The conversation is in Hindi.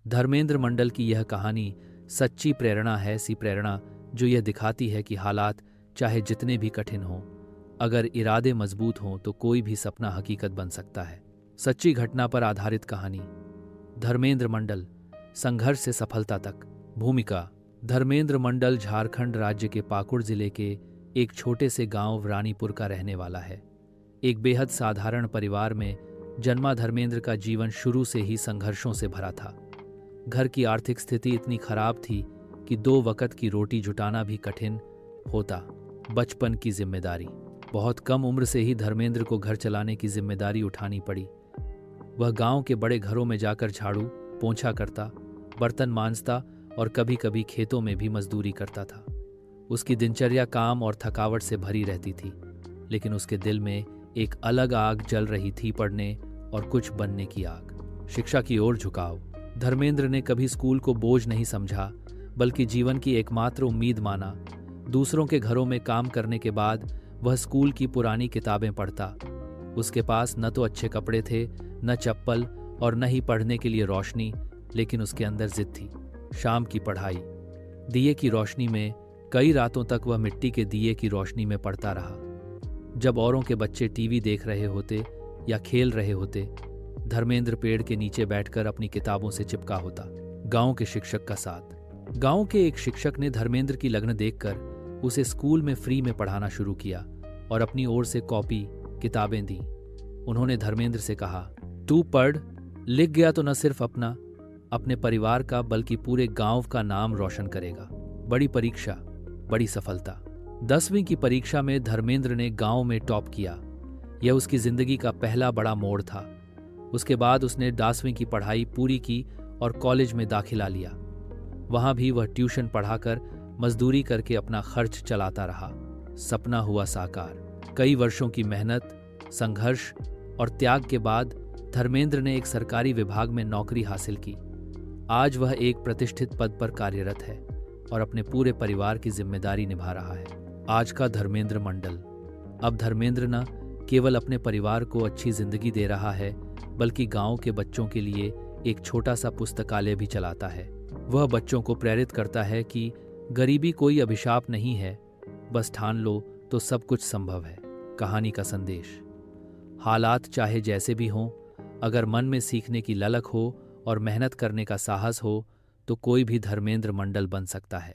धर्मेंद्र मंडल की यह कहानी सच्ची प्रेरणा है, सी प्रेरणा जो यह दिखाती है कि हालात चाहे जितने भी कठिन हों, अगर इरादे मजबूत हों तो कोई भी सपना हकीकत बन सकता है। सच्ची घटना पर आधारित कहानी। धर्मेंद्र मंडल, संघर्ष से सफलता तक। भूमिका। धर्मेंद्र मंडल झारखंड राज्य के पाकुड़ जिले के एक छोटे से गांव रानीपुर का रहने वाला है। एक बेहद साधारण परिवार में जन्मा धर्मेंद्र का जीवन शुरू से ही संघर्षों से भरा था। घर की आर्थिक स्थिति इतनी खराब थी कि 2 वक्त की रोटी जुटाना भी कठिन होता। बचपन की जिम्मेदारी। बहुत कम उम्र से ही धर्मेंद्र को घर चलाने की जिम्मेदारी उठानी पड़ी। वह गांव के बड़े घरों में जाकर झाड़ू पोंछा करता, बर्तन मांजता और कभी कभी खेतों में भी मजदूरी करता था। उसकी दिनचर्या काम और थकावट से भरी रहती थी, लेकिन उसके दिल में एक अलग आग जल रही थी, पढ़ने और कुछ बनने की आग। शिक्षा की ओर झुकाव। धर्मेंद्र ने कभी स्कूल को बोझ नहीं समझा, बल्कि जीवन की एकमात्र उम्मीद माना। दूसरों के घरों में काम करने के बाद वह स्कूल की पुरानी किताबें पढ़ता। उसके पास न तो अच्छे कपड़े थे, न चप्पल और न ही पढ़ने के लिए रोशनी, लेकिन उसके अंदर जिद थी। शाम की पढ़ाई। दिए की रोशनी में कई रातों तक वह मिट्टी के दिए की रोशनी में पढ़ता रहा। जब औरों के बच्चे टीवी देख रहे होते या खेल रहे होते, धर्मेंद्र पेड़ के नीचे बैठकर अपनी किताबों से चिपका होता। गांव के शिक्षक का साथ। गांव के एक शिक्षक ने धर्मेंद्र की लगन देखकर उसे स्कूल में फ्री में पढ़ाना शुरू किया और अपनी ओर से कॉपी किताबें दी। उन्होंने धर्मेंद्र से कहा, तू पढ़ लिख गया तो न सिर्फ अपने परिवार का बल्कि पूरे गांव का नाम रोशन करेगा। बड़ी परीक्षा, बड़ी सफलता। 10वीं की परीक्षा में धर्मेंद्र ने गांव में टॉप किया। यह उसकी जिंदगी का पहला बड़ा मोड़ था। उसके बाद उसने 10वीं की पढ़ाई पूरी की और कॉलेज में दाखिला लिया। वहां भी वह ट्यूशन पढ़ाकर मजदूरी करके अपना खर्च चलाता रहा। सपना हुआ साकार। कई वर्षों की मेहनत, संघर्ष और त्याग के बाद धर्मेंद्र ने एक सरकारी विभाग में नौकरी हासिल की। आज वह एक प्रतिष्ठित पद पर कार्यरत है और अपने पूरे परिवार की जिम्मेदारी निभा रहा है। आज का धर्मेंद्र मंडल। अब धर्मेंद्र न केवल अपने परिवार को अच्छी जिंदगी दे रहा है, बल्कि गांव के बच्चों के लिए एक छोटा सा पुस्तकालय भी चलाता है। वह बच्चों को प्रेरित करता है कि गरीबी कोई अभिशाप नहीं है, बस ठान लो तो सब कुछ संभव है। कहानी का संदेश। हालात चाहे जैसे भी हों, अगर मन में सीखने की ललक हो और मेहनत करने का साहस हो तो कोई भी धर्मेंद्र मंडल बन सकता है।